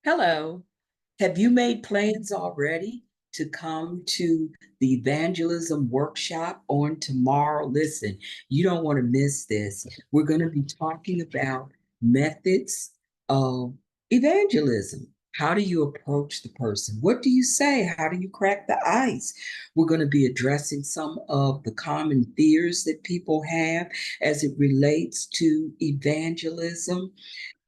Hello. Have you made plans already to come to the Evangelism Workshop on tomorrow? Listen, you don't want to miss this. We're going to be talking about methods of evangelism. How do you approach the person? What do you say? How do you crack the ice? We're going to be addressing some of the common fears that people have as it relates to evangelism.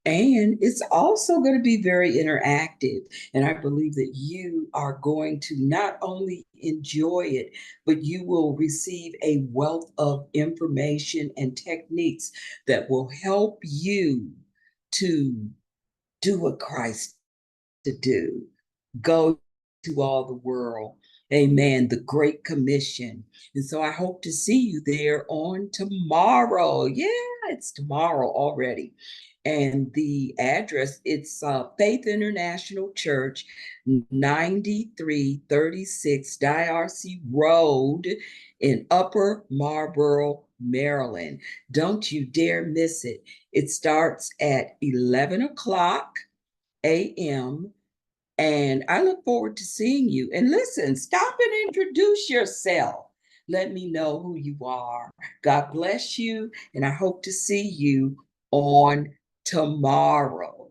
And it's also going to be very interactive. And I believe that you are going to not only enjoy it, but you will receive a wealth of information and techniques that will help you to do what Christ to do. Go to all the world. Amen. The Great Commission. And so I hope to see you there on tomorrow. Yeah, it's tomorrow already. And the address, it's Faith International Church, 9336 Diarcy Road in Upper Marlboro, Maryland. Don't you dare miss it. It starts at 11 o'clock a.m. And I look forward to seeing you. And listen, stop and introduce yourself. Let me know who you are. God bless you. And I hope to see you on tomorrow.